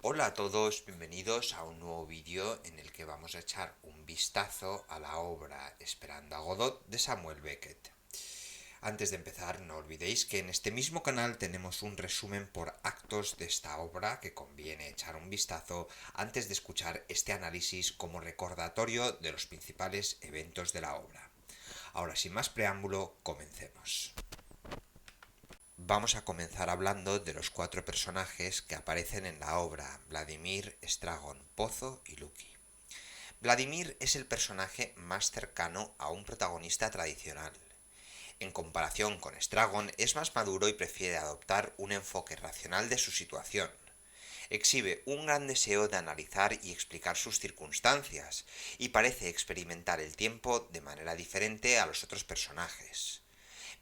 Hola a todos, bienvenidos a un nuevo vídeo en el que vamos a echar un vistazo a la obra Esperando a Godot de Samuel Beckett. Antes de empezar, no olvidéis que en este mismo canal tenemos un resumen por actos de esta obra que conviene echar un vistazo antes de escuchar este análisis como recordatorio de los principales eventos de la obra. Ahora, sin más preámbulo, comencemos. Vamos a comenzar hablando de los cuatro personajes que aparecen en la obra: Vladimir, Estragon, Pozo y Lucky. Vladimir es el personaje más cercano a un protagonista tradicional. En comparación con Estragon, es más maduro y prefiere adoptar un enfoque racional de su situación. Exhibe un gran deseo de analizar y explicar sus circunstancias, y parece experimentar el tiempo de manera diferente a los otros personajes.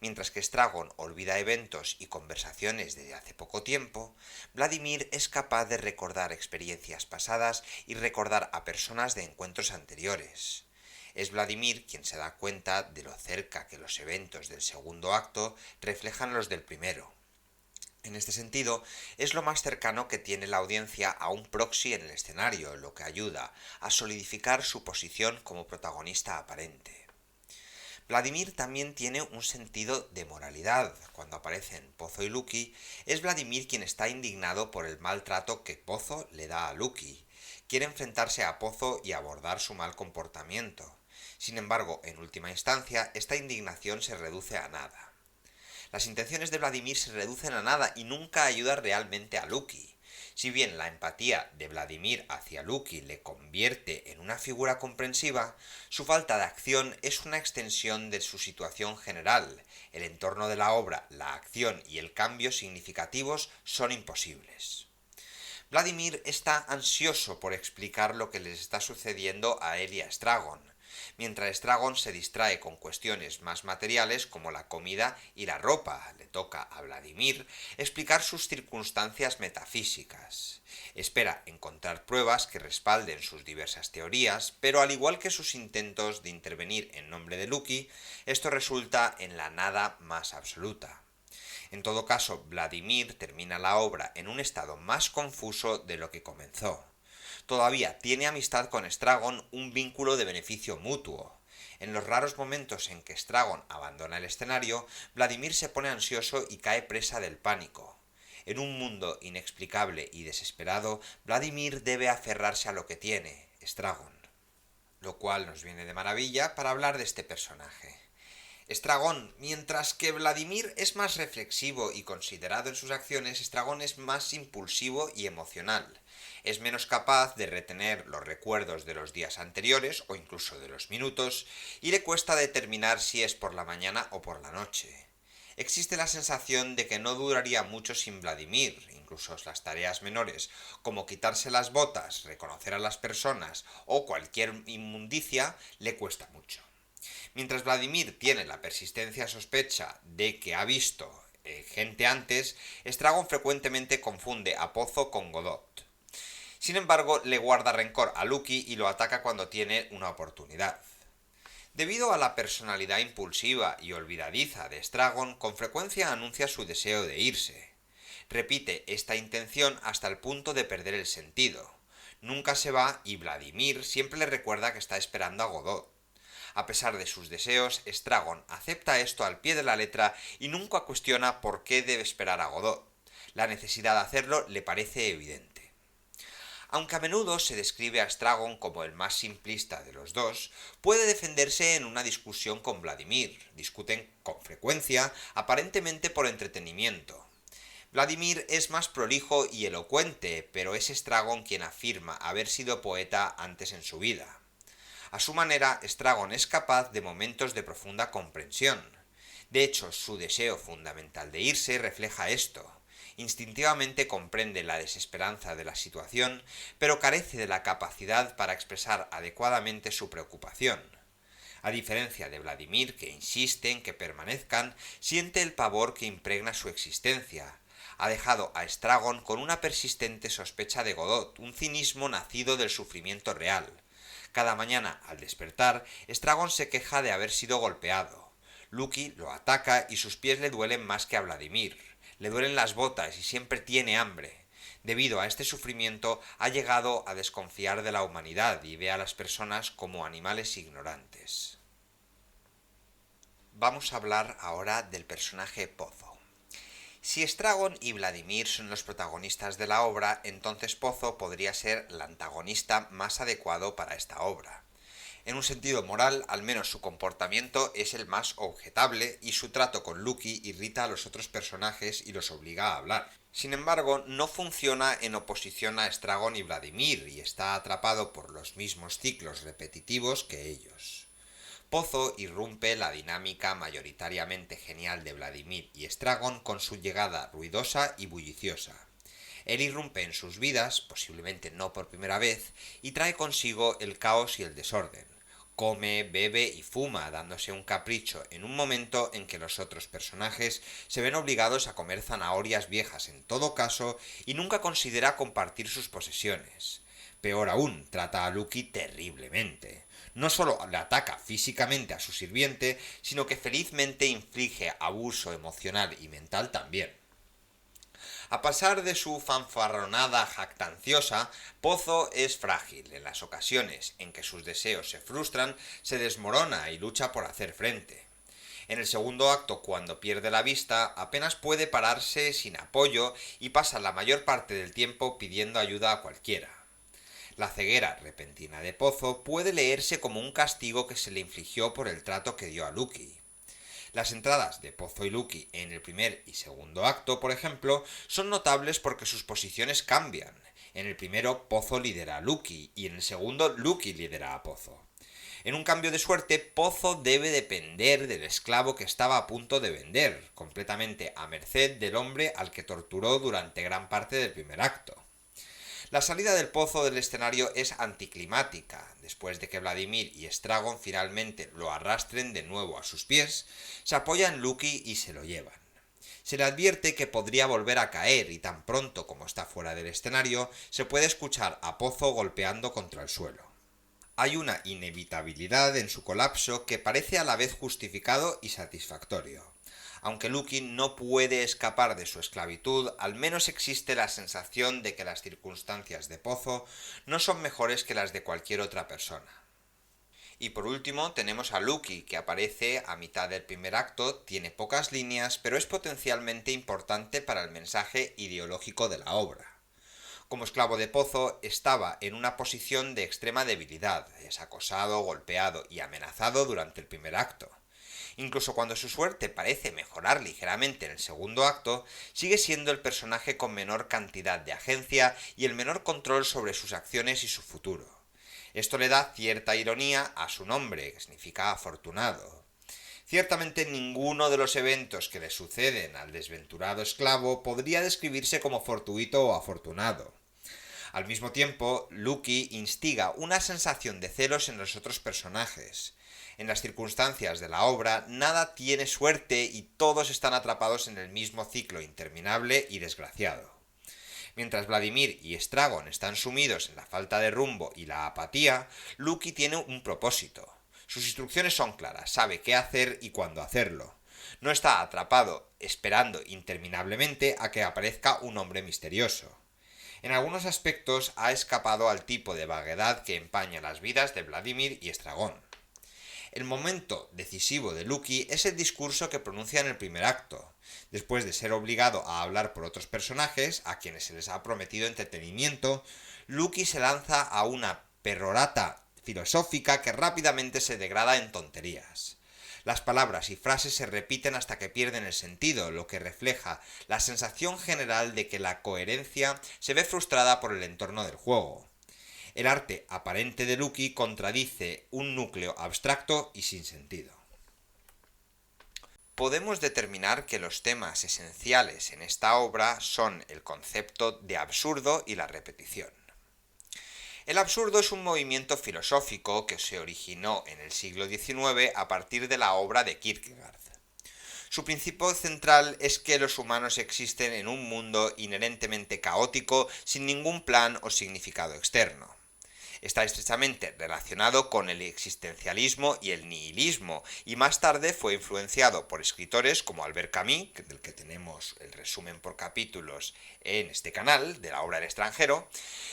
Mientras que Estragon olvida eventos y conversaciones desde hace poco tiempo, Vladimir es capaz de recordar experiencias pasadas y recordar a personas de encuentros anteriores. Es Vladimir quien se da cuenta de lo cerca que los eventos del segundo acto reflejan los del primero. En este sentido, es lo más cercano que tiene la audiencia a un proxy en el escenario, lo que ayuda a solidificar su posición como protagonista aparente. Vladimir también tiene un sentido de moralidad. Cuando aparecen Pozo y Lucky, es Vladimir quien está indignado por el maltrato que Pozo le da a Lucky. Quiere enfrentarse a Pozo y abordar su mal comportamiento. Sin embargo, en última instancia, esta indignación se reduce a nada. Las intenciones de Vladimir se reducen a nada y nunca ayuda realmente a Lucky. Si bien la empatía de Vladimir hacia Lucky le convierte en una figura comprensiva, su falta de acción es una extensión de su situación general. El entorno de la obra, la acción y el cambio significativos son imposibles. Vladimir está ansioso por explicar lo que les está sucediendo a él y a Estragon, mientras Estragon se distrae con cuestiones más materiales como la comida y la ropa. Le toca a Vladimir explicar sus circunstancias metafísicas. Espera encontrar pruebas que respalden sus diversas teorías, pero al igual que sus intentos de intervenir en nombre de Lucky, esto resulta en la nada más absoluta. En todo caso, Vladimir termina la obra en un estado más confuso de lo que comenzó. Todavía tiene amistad con Estragon, un vínculo de beneficio mutuo. En los raros momentos en que Estragon abandona el escenario, Vladimir se pone ansioso y cae presa del pánico. En un mundo inexplicable y desesperado, Vladimir debe aferrarse a lo que tiene, Estragon. Lo cual nos viene de maravilla para hablar de este personaje. Estragon, mientras que Vladimir es más reflexivo y considerado en sus acciones, Estragon es más impulsivo y emocional. Es menos capaz de retener los recuerdos de los días anteriores o incluso de los minutos, y le cuesta determinar si es por la mañana o por la noche. Existe la sensación de que no duraría mucho sin Vladimir. Incluso las tareas menores, como quitarse las botas, reconocer a las personas o cualquier inmundicia, le cuesta mucho. Mientras Vladimir tiene la persistente sospecha de que ha visto gente antes, Estragon frecuentemente confunde a Pozo con Godot. Sin embargo, le guarda rencor a Lucky y lo ataca cuando tiene una oportunidad. Debido a la personalidad impulsiva y olvidadiza de Estragon, con frecuencia anuncia su deseo de irse. Repite esta intención hasta el punto de perder el sentido. Nunca se va y Vladimir siempre le recuerda que está esperando a Godot. A pesar de sus deseos, Estragon acepta esto al pie de la letra y nunca cuestiona por qué debe esperar a Godot. La necesidad de hacerlo le parece evidente. Aunque a menudo se describe a Estragon como el más simplista de los dos, puede defenderse en una discusión con Vladimir. Discuten con frecuencia, aparentemente por entretenimiento. Vladimir es más prolijo y elocuente, pero es Estragon quien afirma haber sido poeta antes en su vida. A su manera, Estragon es capaz de momentos de profunda comprensión. De hecho, su deseo fundamental de irse refleja esto. Instintivamente comprende la desesperanza de la situación, pero carece de la capacidad para expresar adecuadamente su preocupación. A diferencia de Vladimir, que insiste en que permanezcan, siente el pavor que impregna su existencia. Ha dejado a Estragon con una persistente sospecha de Godot, un cinismo nacido del sufrimiento real. Cada mañana, al despertar, Estragon se queja de haber sido golpeado. Lucky lo ataca y sus pies le duelen más que a Vladimir. Le duelen las botas y siempre tiene hambre. Debido a este sufrimiento, ha llegado a desconfiar de la humanidad y ve a las personas como animales ignorantes. Vamos a hablar ahora del personaje Pozo. Si Estragon y Vladimir son los protagonistas de la obra, entonces Pozo podría ser el antagonista más adecuado para esta obra. En un sentido moral, al menos su comportamiento es el más objetable y su trato con Lucky irrita a los otros personajes y los obliga a hablar. Sin embargo, no funciona en oposición a Estragon y Vladimir y está atrapado por los mismos ciclos repetitivos que ellos. Pozo irrumpe la dinámica mayoritariamente genial de Vladimir y Estragon con su llegada ruidosa y bulliciosa. Él irrumpe en sus vidas, posiblemente no por primera vez, y trae consigo el caos y el desorden. Come, bebe y fuma, dándose un capricho en un momento en que los otros personajes se ven obligados a comer zanahorias viejas en todo caso y nunca considera compartir sus posesiones. Peor aún, trata a Lucky terriblemente. No solo le ataca físicamente a su sirviente, sino que felizmente inflige abuso emocional y mental también. A pesar de su fanfarronada jactanciosa, Pozo es frágil. En las ocasiones en que sus deseos se frustran, se desmorona y lucha por hacer frente. En el segundo acto, cuando pierde la vista, apenas puede pararse sin apoyo y pasa la mayor parte del tiempo pidiendo ayuda a cualquiera. La ceguera repentina de Pozo puede leerse como un castigo que se le infligió por el trato que dio a Lucky. Las entradas de Pozo y Lucky en el primer y segundo acto, por ejemplo, son notables porque sus posiciones cambian. En el primero, Pozo lidera a Lucky y en el segundo, Lucky lidera a Pozo. En un cambio de suerte, Pozo debe depender del esclavo que estaba a punto de vender, completamente a merced del hombre al que torturó durante gran parte del primer acto. La salida del Pozo del escenario es anticlimática. Después de que Vladimir y Estragon finalmente lo arrastren de nuevo a sus pies, se apoya en Lucky y se lo llevan. Se le advierte que podría volver a caer y tan pronto como está fuera del escenario, se puede escuchar a Pozo golpeando contra el suelo. Hay una inevitabilidad en su colapso que parece a la vez justificado y satisfactorio. Aunque Lucky no puede escapar de su esclavitud, al menos existe la sensación de que las circunstancias de Pozo no son mejores que las de cualquier otra persona. Y por último tenemos a Lucky, que aparece a mitad del primer acto, tiene pocas líneas, pero es potencialmente importante para el mensaje ideológico de la obra. Como esclavo de Pozo, estaba en una posición de extrema debilidad, es acosado, golpeado y amenazado durante el primer acto. Incluso cuando su suerte parece mejorar ligeramente en el segundo acto, sigue siendo el personaje con menor cantidad de agencia y el menor control sobre sus acciones y su futuro. Esto le da cierta ironía a su nombre, que significa afortunado. Ciertamente ninguno de los eventos que le suceden al desventurado esclavo podría describirse como fortuito o afortunado. Al mismo tiempo, Lucky instiga una sensación de celos en los otros personajes. En las circunstancias de la obra, nada tiene suerte y todos están atrapados en el mismo ciclo interminable y desgraciado. Mientras Vladimir y Estragon están sumidos en la falta de rumbo y la apatía, Lucky tiene un propósito. Sus instrucciones son claras, sabe qué hacer y cuándo hacerlo. No está atrapado, esperando interminablemente a que aparezca un hombre misterioso. En algunos aspectos ha escapado al tipo de vaguedad que empaña las vidas de Vladimir y Estragon. El momento decisivo de Lucky es el discurso que pronuncia en el primer acto. Después de ser obligado a hablar por otros personajes, a quienes se les ha prometido entretenimiento, Lucky se lanza a una perorata filosófica que rápidamente se degrada en tonterías. Las palabras y frases se repiten hasta que pierden el sentido, lo que refleja la sensación general de que la coherencia se ve frustrada por el entorno del juego. El arte aparente de Lucky contradice un núcleo abstracto y sin sentido. Podemos determinar que los temas esenciales en esta obra son el concepto de absurdo y la repetición. El absurdo es un movimiento filosófico que se originó en el siglo XIX a partir de la obra de Kierkegaard. Su principio central es que los humanos existen en un mundo inherentemente caótico sin ningún plan o significado externo. Está estrechamente relacionado con el existencialismo y el nihilismo, y más tarde fue influenciado por escritores como Albert Camus, del que tenemos el resumen por capítulos en este canal, de la obra El extranjero,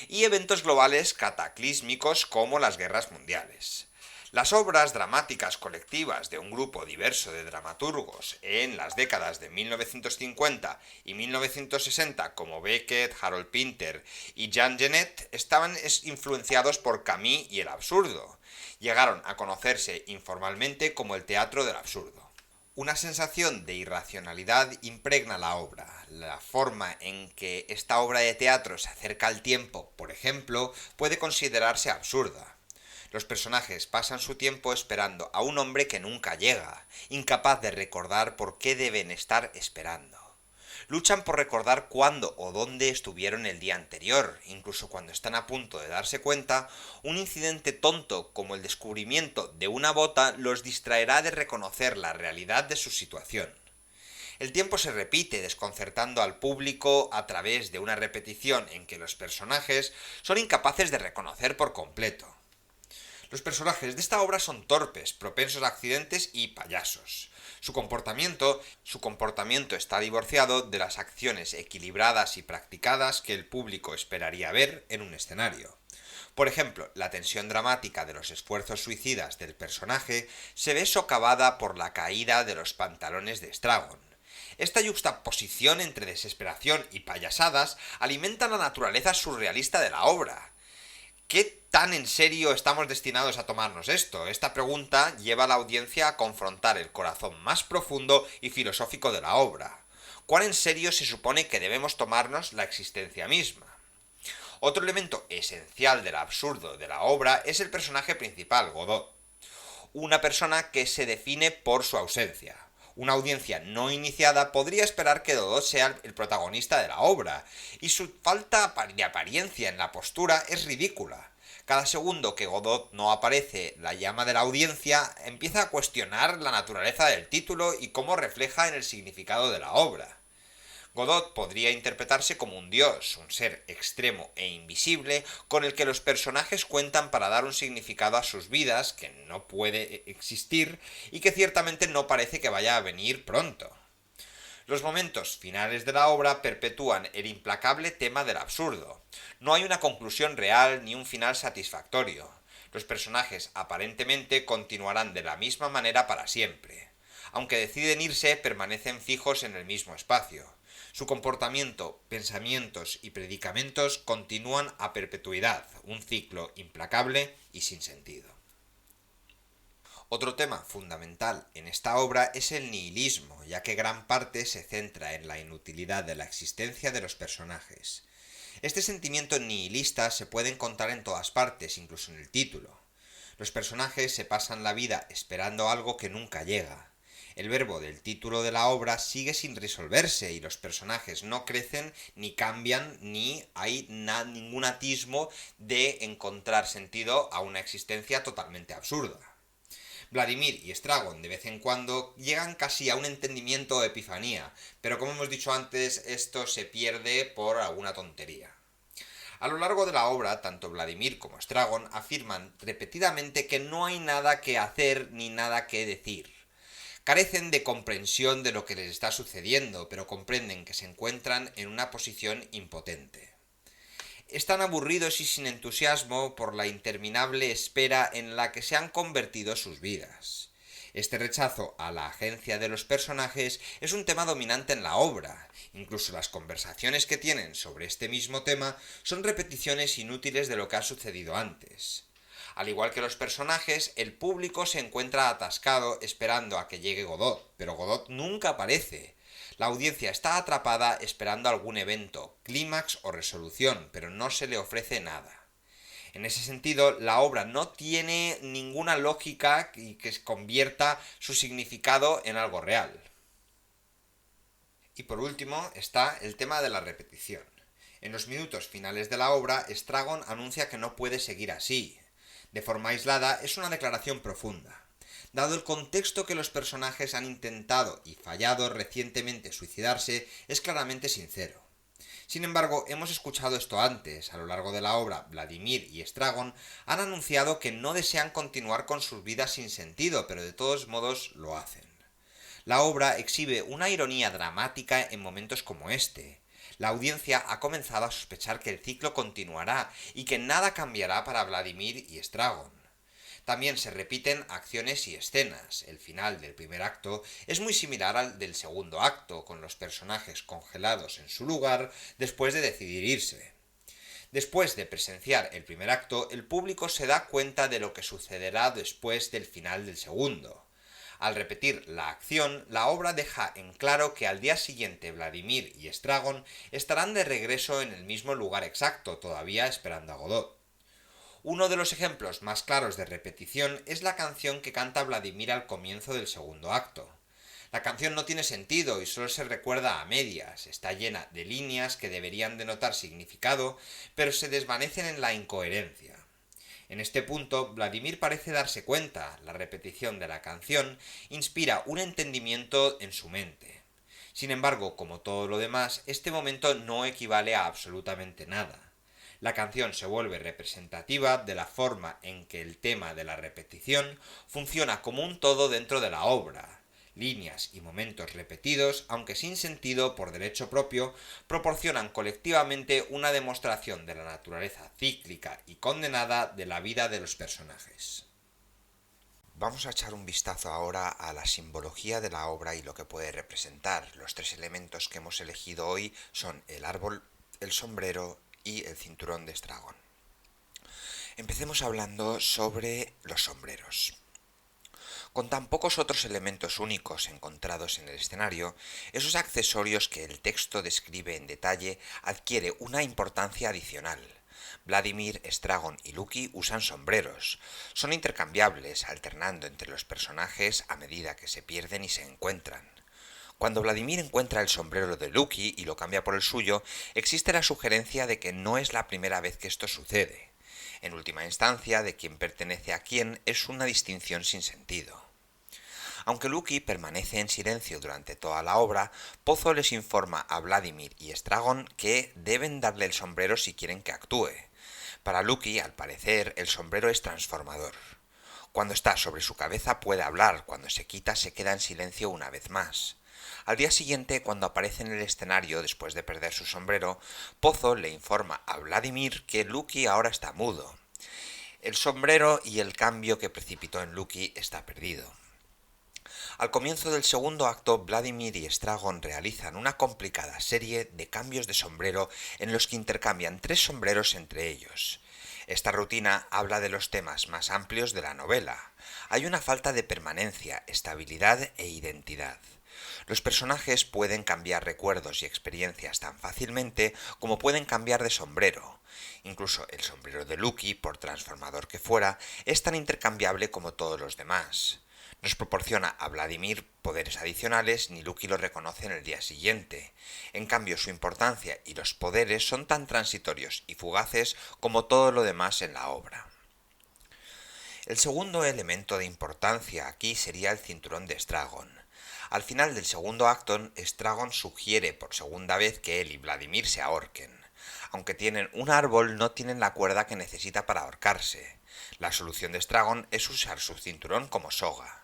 y eventos globales cataclísmicos como las guerras mundiales. Las obras dramáticas colectivas de un grupo diverso de dramaturgos en las décadas de 1950 y 1960 como Beckett, Harold Pinter y Jean Genet estaban influenciados por Camus y el absurdo. Llegaron a conocerse informalmente como el teatro del absurdo. Una sensación de irracionalidad impregna la obra. La forma en que esta obra de teatro se acerca al tiempo, por ejemplo, puede considerarse absurda. Los personajes pasan su tiempo esperando a un hombre que nunca llega, incapaz de recordar por qué deben estar esperando. Luchan por recordar cuándo o dónde estuvieron el día anterior, incluso cuando están a punto de darse cuenta, un incidente tonto como el descubrimiento de una bota los distraerá de reconocer la realidad de su situación. El tiempo se repite, desconcertando al público a través de una repetición en que los personajes son incapaces de reconocer por completo. Los personajes de esta obra son torpes, propensos a accidentes y payasos. Su comportamiento está divorciado de las acciones equilibradas y practicadas que el público esperaría ver en un escenario. Por ejemplo, la tensión dramática de los esfuerzos suicidas del personaje se ve socavada por la caída de los pantalones de Stragon. Esta yuxtaposición entre desesperación y payasadas alimenta la naturaleza surrealista de la obra. ¿Qué tan en serio estamos destinados a tomarnos esto? Esta pregunta lleva a la audiencia a confrontar el corazón más profundo y filosófico de la obra. ¿Cuán en serio se supone que debemos tomarnos la existencia misma? Otro elemento esencial del absurdo de la obra es el personaje principal, Godot. Una persona que se define por su ausencia. Una audiencia no iniciada podría esperar que Godot sea el protagonista de la obra, y su falta de apariencia en la postura es ridícula. Cada segundo que Godot no aparece, la llama de la audiencia empieza a cuestionar la naturaleza del título y cómo refleja en el significado de la obra. Godot podría interpretarse como un dios, un ser extremo e invisible con el que los personajes cuentan para dar un significado a sus vidas que no puede existir y que ciertamente no parece que vaya a venir pronto. Los momentos finales de la obra perpetúan el implacable tema del absurdo. No hay una conclusión real ni un final satisfactorio. Los personajes aparentemente continuarán de la misma manera para siempre. Aunque deciden irse, permanecen fijos en el mismo espacio. Su comportamiento, pensamientos y predicamentos continúan a perpetuidad, un ciclo implacable y sin sentido. Otro tema fundamental en esta obra es el nihilismo, ya que gran parte se centra en la inutilidad de la existencia de los personajes. Este sentimiento nihilista se puede encontrar en todas partes, incluso en el título. Los personajes se pasan la vida esperando algo que nunca llega. El verbo del título de la obra sigue sin resolverse y los personajes no crecen ni cambian ni hay ningún atisbo de encontrar sentido a una existencia totalmente absurda. Vladimir y Stragon de vez en cuando llegan casi a un entendimiento o epifanía, pero como hemos dicho antes, esto se pierde por alguna tontería. A lo largo de la obra, tanto Vladimir como Stragon afirman repetidamente que no hay nada que hacer ni nada que decir. Carecen de comprensión de lo que les está sucediendo, pero comprenden que se encuentran en una posición impotente. Están aburridos y sin entusiasmo por la interminable espera en la que se han convertido sus vidas. Este rechazo a la agencia de los personajes es un tema dominante en la obra. Incluso las conversaciones que tienen sobre este mismo tema son repeticiones inútiles de lo que ha sucedido antes. Al igual que los personajes, el público se encuentra atascado esperando a que llegue Godot, pero Godot nunca aparece. La audiencia está atrapada esperando algún evento, clímax o resolución, pero no se le ofrece nada. En ese sentido, la obra no tiene ninguna lógica que convierta su significado en algo real. Y por último está el tema de la repetición. En los minutos finales de la obra, Stragon anuncia que no puede seguir así. De forma aislada, es una declaración profunda. Dado el contexto que los personajes han intentado y fallado recientemente suicidarse, es claramente sincero. Sin embargo, hemos escuchado esto antes. A lo largo de la obra, Vladimir y Estragon han anunciado que no desean continuar con sus vidas sin sentido, pero de todos modos lo hacen. La obra exhibe una ironía dramática en momentos como este. La audiencia ha comenzado a sospechar que el ciclo continuará y que nada cambiará para Vladimir y Estragon. También se repiten acciones y escenas. El final del primer acto es muy similar al del segundo acto, con los personajes congelados en su lugar después de decidir irse. Después de presenciar el primer acto, el público se da cuenta de lo que sucederá después del final del segundo. Al repetir la acción, la obra deja en claro que al día siguiente Vladimir y Estragon estarán de regreso en el mismo lugar exacto, todavía esperando a Godot. Uno de los ejemplos más claros de repetición es la canción que canta Vladimir al comienzo del segundo acto. La canción no tiene sentido y solo se recuerda a medias, está llena de líneas que deberían denotar significado, pero se desvanecen en la incoherencia. En este punto, Vladimir parece darse cuenta, la repetición de la canción inspira un entendimiento en su mente. Sin embargo, como todo lo demás, este momento no equivale a absolutamente nada. La canción se vuelve representativa de la forma en que el tema de la repetición funciona como un todo dentro de la obra. Líneas y momentos repetidos, aunque sin sentido por derecho propio, proporcionan colectivamente una demostración de la naturaleza cíclica y condenada de la vida de los personajes. Vamos a echar un vistazo ahora a la simbología de la obra y lo que puede representar. Los tres elementos que hemos elegido hoy son el árbol, el sombrero y el cinturón de Estragon. Empecemos hablando sobre los sombreros. Con tan pocos otros elementos únicos encontrados en el escenario, esos accesorios que el texto describe en detalle adquiere una importancia adicional. Vladimir, Estragon y Lucky usan sombreros. Son intercambiables, alternando entre los personajes a medida que se pierden y se encuentran. Cuando Vladimir encuentra el sombrero de Lucky y lo cambia por el suyo, existe la sugerencia de que no es la primera vez que esto sucede. En última instancia, de quién pertenece a quién es una distinción sin sentido. Aunque Lucky permanece en silencio durante toda la obra, Pozo les informa a Vladimir y Estragon que deben darle el sombrero si quieren que actúe. Para Lucky, al parecer, el sombrero es transformador. Cuando está sobre su cabeza puede hablar, cuando se quita se queda en silencio una vez más. Al día siguiente, cuando aparece en el escenario después de perder su sombrero, Pozo le informa a Vladimir que Lucky ahora está mudo. El sombrero y el cambio que precipitó en Lucky está perdido. Al comienzo del segundo acto, Vladimir y Estragon realizan una complicada serie de cambios de sombrero en los que intercambian 3 sombreros entre ellos. Esta rutina habla de los temas más amplios de la novela. Hay una falta de permanencia, estabilidad e identidad. Los personajes pueden cambiar recuerdos y experiencias tan fácilmente como pueden cambiar de sombrero. Incluso el sombrero de Lucky, por transformador que fuera, es tan intercambiable como todos los demás. Nos proporciona a Vladimir poderes adicionales, ni Lucky lo reconoce en el día siguiente. En cambio, su importancia y los poderes son tan transitorios y fugaces como todo lo demás en la obra. El segundo elemento de importancia aquí sería el cinturón de Estragon. Al final del segundo acto, Estragon sugiere por segunda vez que él y Vladimir se ahorquen. Aunque tienen un árbol, no tienen la cuerda que necesita para ahorcarse. La solución de Estragon es usar su cinturón como soga.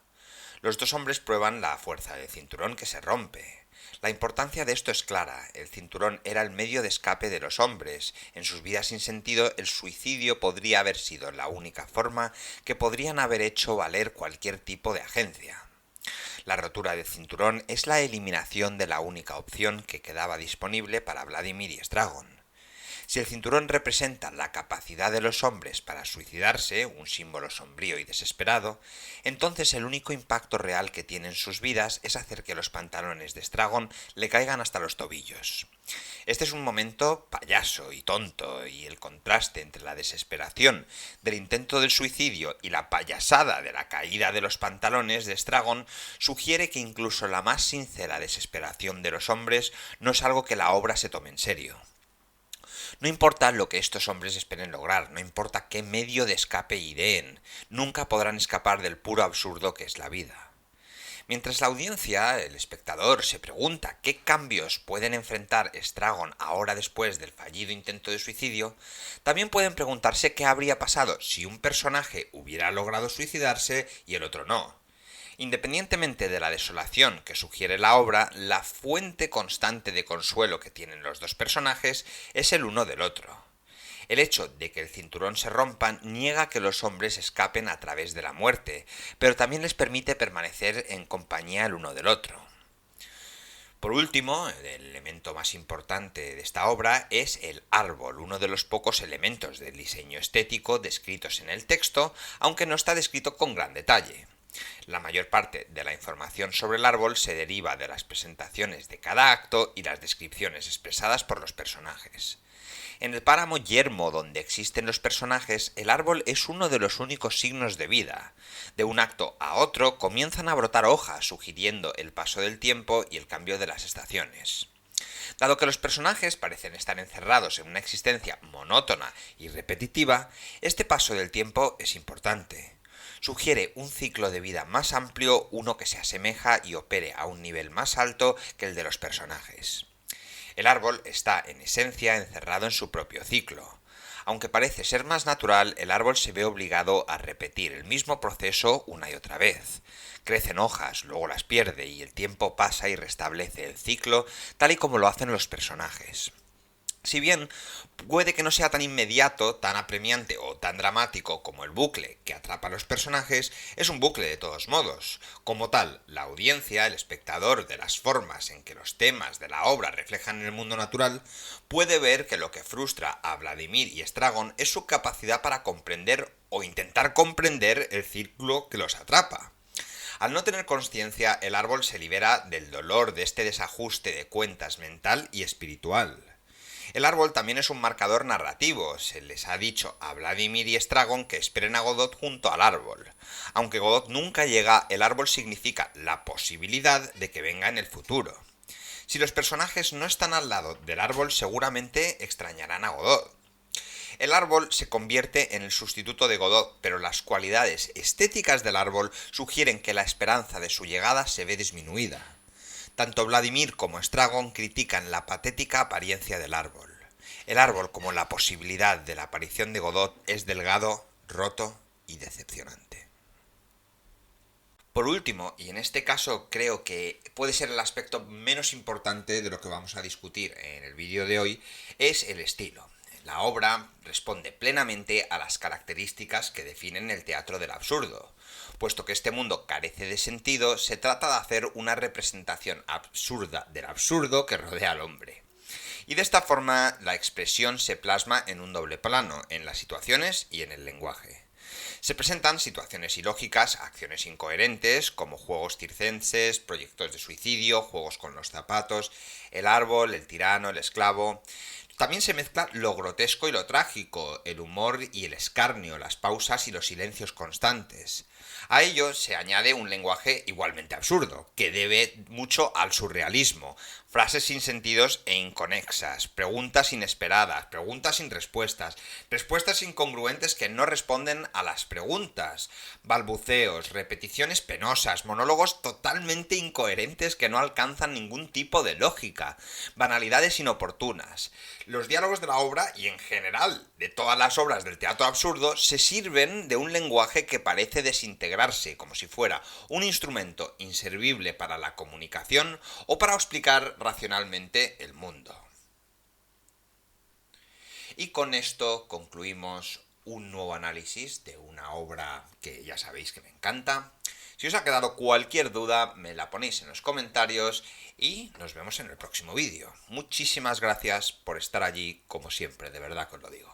Los dos hombres prueban la fuerza del cinturón que se rompe. La importancia de esto es clara. El cinturón era el medio de escape de los hombres. En sus vidas sin sentido, el suicidio podría haber sido la única forma que podrían haber hecho valer cualquier tipo de agencia. La rotura del cinturón es la eliminación de la única opción que quedaba disponible para Vladimir y Estragon. Si el cinturón representa la capacidad de los hombres para suicidarse, un símbolo sombrío y desesperado, entonces el único impacto real que tiene en sus vidas es hacer que los pantalones de Estragon le caigan hasta los tobillos. Este es un momento payaso y tonto, y el contraste entre la desesperación del intento del suicidio y la payasada de la caída de los pantalones de Estragon sugiere que incluso la más sincera desesperación de los hombres no es algo que la obra se tome en serio. No importa lo que estos hombres esperen lograr, no importa qué medio de escape ideen, nunca podrán escapar del puro absurdo que es la vida. Mientras la audiencia, el espectador, se pregunta qué cambios pueden enfrentar Estragon ahora después del fallido intento de suicidio, también pueden preguntarse qué habría pasado si un personaje hubiera logrado suicidarse y el otro no. Independientemente de la desolación que sugiere la obra, la fuente constante de consuelo que tienen los dos personajes es el uno del otro. El hecho de que el cinturón se rompa niega que los hombres escapen a través de la muerte, pero también les permite permanecer en compañía el uno del otro. Por último, el elemento más importante de esta obra es el árbol, uno de los pocos elementos del diseño estético descritos en el texto, aunque no está descrito con gran detalle. La mayor parte de la información sobre el árbol se deriva de las presentaciones de cada acto y las descripciones expresadas por los personajes. En el páramo yermo donde existen los personajes, el árbol es uno de los únicos signos de vida. De un acto a otro comienzan a brotar hojas, sugiriendo el paso del tiempo y el cambio de las estaciones. Dado que los personajes parecen estar encerrados en una existencia monótona y repetitiva, este paso del tiempo es importante. Sugiere un ciclo de vida más amplio, uno que se asemeja y opere a un nivel más alto que el de los personajes. El árbol está, en esencia, encerrado en su propio ciclo. Aunque parece ser más natural, el árbol se ve obligado a repetir el mismo proceso una y otra vez. Crecen hojas, luego las pierde y el tiempo pasa y restablece el ciclo, tal y como lo hacen los personajes. Si bien puede que no sea tan inmediato, tan apremiante o tan dramático como el bucle que atrapa a los personajes, es un bucle de todos modos. Como tal, la audiencia, el espectador de las formas en que los temas de la obra reflejan el mundo natural, puede ver que lo que frustra a Vladimir y Estragon es su capacidad para comprender o intentar comprender el círculo que los atrapa. Al no tener consciencia, el árbol se libera del dolor de este desajuste de cuentas mental y espiritual. El árbol también es un marcador narrativo. Se les ha dicho a Vladimir y Estragon que esperen a Godot junto al árbol. Aunque Godot nunca llega, el árbol significa la posibilidad de que venga en el futuro. Si los personajes no están al lado del árbol, seguramente extrañarán a Godot. El árbol se convierte en el sustituto de Godot, pero las cualidades estéticas del árbol sugieren que la esperanza de su llegada se ve disminuida. Tanto Vladimir como Estragon critican la patética apariencia del árbol. El árbol, como la posibilidad de la aparición de Godot, es delgado, roto y decepcionante. Por último, y en este caso creo que puede ser el aspecto menos importante de lo que vamos a discutir en el vídeo de hoy, es el estilo. La obra responde plenamente a las características que definen el teatro del absurdo. Puesto que este mundo carece de sentido, se trata de hacer una representación absurda del absurdo que rodea al hombre. Y de esta forma la expresión se plasma en un doble plano, en las situaciones y en el lenguaje. Se presentan situaciones ilógicas, acciones incoherentes, como juegos circenses, proyectos de suicidio, juegos con los zapatos, el árbol, el tirano, el esclavo. También se mezcla lo grotesco y lo trágico, el humor y el escarnio, las pausas y los silencios constantes. A ello se añade un lenguaje igualmente absurdo, que debe mucho al surrealismo, frases sin sentidos e inconexas, preguntas inesperadas, preguntas sin respuestas, respuestas incongruentes que no responden a las preguntas, balbuceos, repeticiones penosas, monólogos totalmente incoherentes que no alcanzan ningún tipo de lógica, banalidades inoportunas. Los diálogos de la obra, y en general de todas las obras del teatro absurdo, se sirven de un lenguaje que parece desintegrarse, como si fuera un instrumento inservible para la comunicación o para explicar racionalmente el mundo. Y con esto concluimos un nuevo análisis de una obra que ya sabéis que me encanta. Si os ha quedado cualquier duda, me la ponéis en los comentarios y nos vemos en el próximo vídeo. Muchísimas gracias por estar allí, como siempre, de verdad que os lo digo.